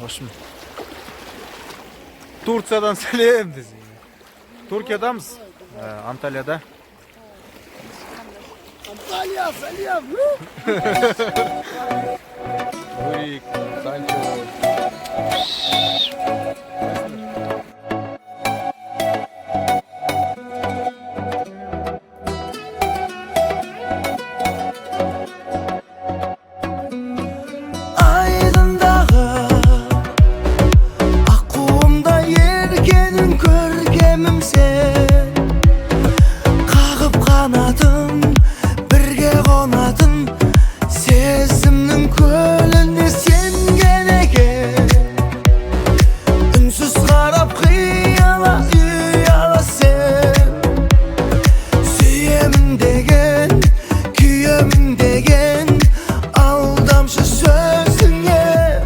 Hoşum. Turkiyadan selam desin. Türkiye'damız. Antalya'da. Antalya, selam. Burik, Sancho. Aydındağı Akkuğumda yergenin körgemim sen Kağıp kanadım Birge konadın Sezimnin kölünde sen gene gel Ünsüz karab kıyala uyala sen Süyemin degen Küyemin degen Aldamşı sözüne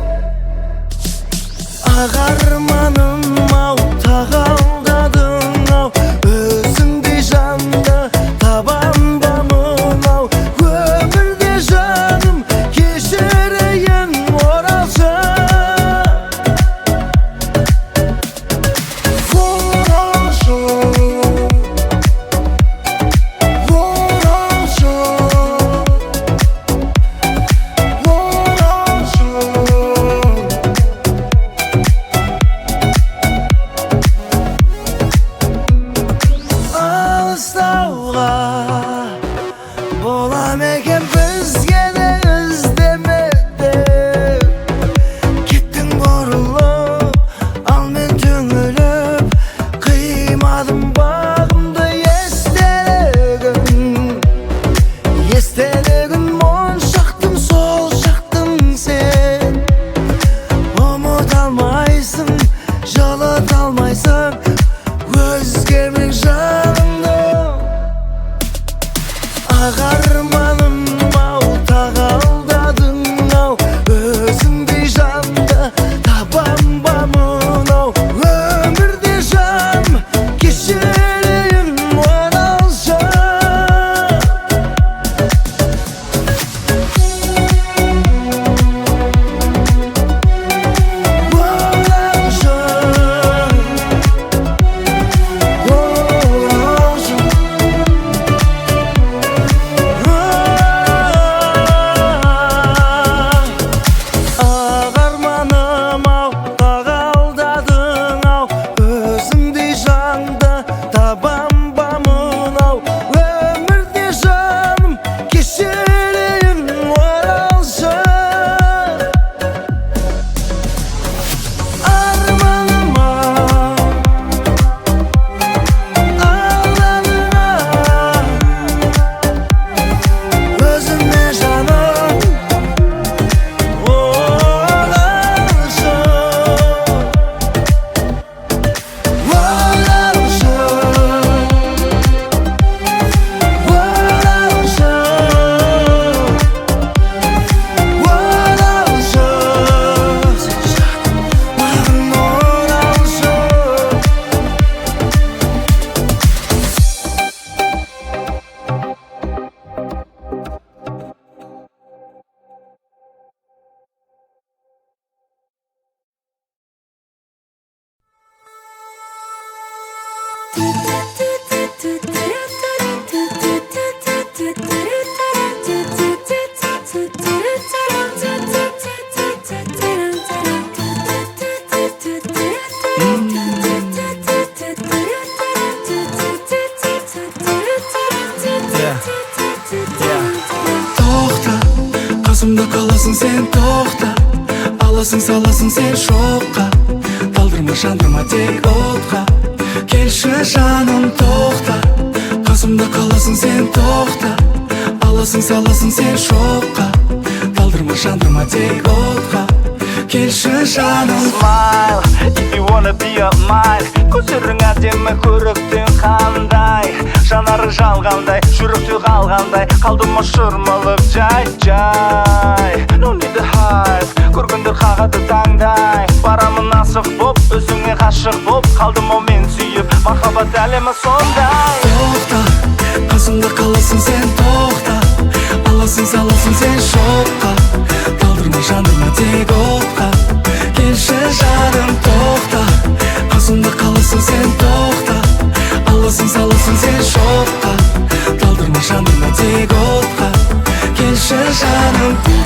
Ağarmanım av Tağaldadın av Özünde janda Tabandamın av Ömürde canım Keşereyen oralca Voralca Voralca Alыстауға Болам екен бізге де іздемеді Кеттің бұрылып, ал мен түңіліп Қимадым бағымды естелігін моншақтың сол шақтың сен Ұмыта алмайсың, жылыта алмайсың Өзгермек жаныңды Ағарманым ау тағалдадың ау Өзіңдей жанды табам ба мынау Өмірде жан кешірейін оралша Ағарманым ау тағалдадың ау Өзіңдей жанды табам ба мынау Өмірде жаным кешірейін оралша Арманым ау алдадың ау Өзіме жаным оралша Оралша Оралша Оралша Маған оралша Тоқта, қасымда қаласың сен тоқта Аласың саласың сен шоққа Талдырма жандырма тек отқа Келші жаным тоқта Қасымда қаласың сен тоқта Аласың саласың сен шоққа Талдырма жандырма тек отқа Келші жаным Smile, if you wanna be a mine Көздерің әдемі көріктің қандай Жанары жалғандай, жүректе қалғандай Қалдым ұшырмылып жай No need to hide, көргендер қағады таңдай Барамын асық боп, өзіңе ғашық боп Қалдым о мен сүйіп, махаббат әлемі сондай Тоқта, қасымда қаласың сен тоқта Аласың саласың сен шоққа Талдырма жандырма тек отқа Келші саласың сен шоққа. Талдырма жандырма тек отқа, келші жаным.